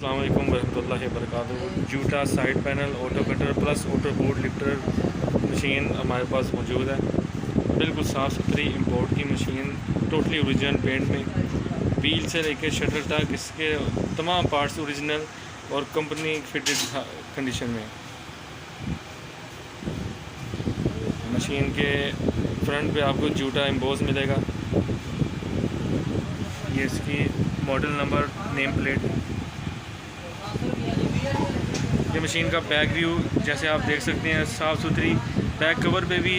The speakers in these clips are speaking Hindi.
अस्सलाम वालेकुम वरहमतुल्लाहि वबरकातुहू। Juta side panel auto cutter plus auto board lifter machine हमारे पास मौजूद है। बिल्कुल साफ़ सुथरी इंपोर्ट की मशीन, टोटली ओरिजिनल पेंट में, व्हील से लेके शटर तक इसके तमाम पार्ट्स ओरिजिनल और कंपनी फिटेड कंडीशन में। मशीन के फ्रंट पे आपको जूटा एम्बोस मिलेगा। ये इसकी मॉडल नंबर, नेम प्लेट। ये मशीन का बैक व्यू जैसे आप देख सकते हैं, साफ़ सुथरी। बैक कवर पे भी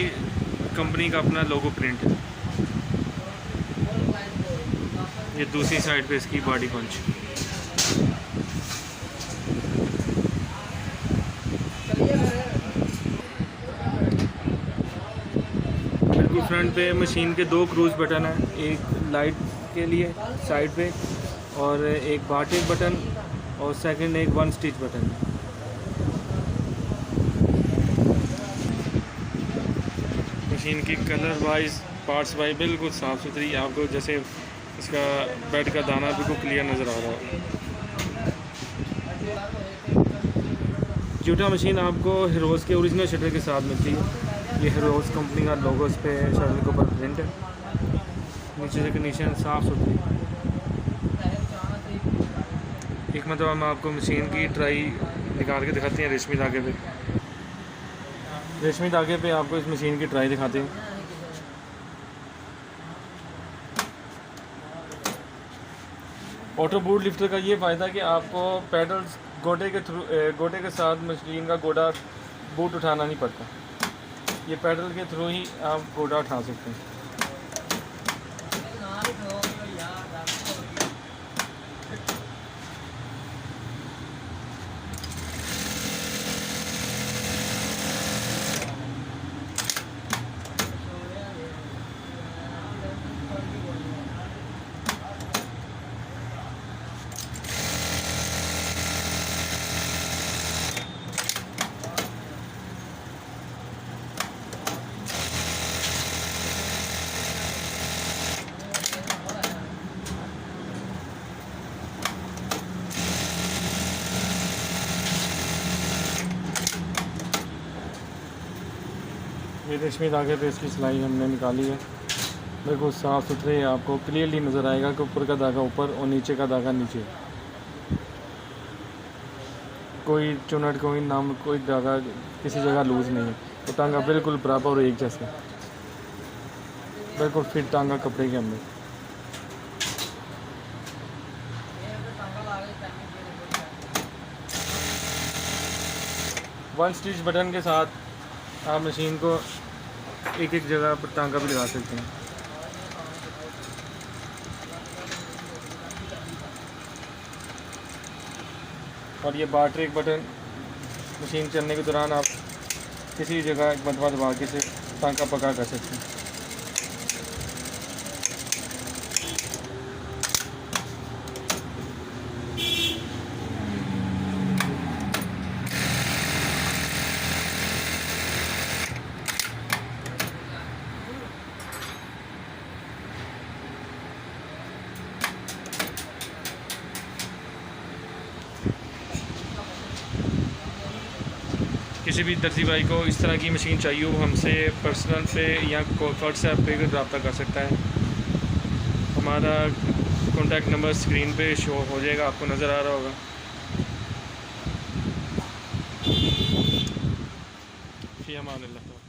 कंपनी का अपना लोगो प्रिंट है। ये दूसरी साइड पे इसकी बॉडी पंच। बिल्कुल फ्रंट पे मशीन के दो क्रूज बटन हैं, एक लाइट के लिए साइड पे और एक बारटेक बटन और सेकंड एक वन स्टिच बटन। मशीन की कलर वाइज, पार्ट्स वाइज बिल्कुल साफ़ सुथरी। आपको जैसे इसका बेड का दाना बिल्कुल क्लियर नज़र आ रहा है। जूटा मशीन आपको हीरोज़ के ओरिजिनल शटर के साथ मिलती है। ये हीरोज़ कंपनी का लोगो इस पर शटर के ऊपर प्रिंट है। नीचे से कंडीशन साफ़ सुथरी। एक मतलब हम आपको मशीन की ट्राई निकाल के दिखाते हैं रेशमी धागे पे। रेशमी धागे पे आपको इस मशीन की ट्राई दिखाते हैं। ऑटो बोर्ड लिफ्टर का ये फ़ायदा कि आपको पैडल्स गोटे के साथ मशीन का गोडा बूट उठाना नहीं पड़ता। ये पैडल के थ्रू ही आप गोडा उठा सकते हैं। ये रेशमी धागे पे इसकी सिलाई हमने निकाली है। बिल्कुल साफ़ सुथरे आपको क्लियरली नज़र आएगा कि ऊपर का धागा ऊपर और नीचे का धागा नीचे। कोई चुनट, कोई नाम, कोई धागा किसी जगह लूज़ नहीं है। तो टांगा बिल्कुल बराबर और एक जैसे, बिल्कुल फिट टांगा कपड़े के अंदर। वन स्टिच बटन के साथ आप मशीन को एक एक जगह पर टांगा भी लगा सकते हैं। और ये बारटेक बटन मशीन चलने के दौरान आप किसी जगह एक मरतबा दबा के से टांका पका कर सकते हैं। किसी भी दर्जी भाई को इस तरह की मशीन चाहिए हो, हमसे पर्सनल पे या व्हाट्सएप पे रब्ता कर सकता है। हमारा कॉन्टैक्ट नंबर स्क्रीन पे शो हो जाएगा, आपको नज़र आ रहा होगा। फ़ी अमान अल्लाह।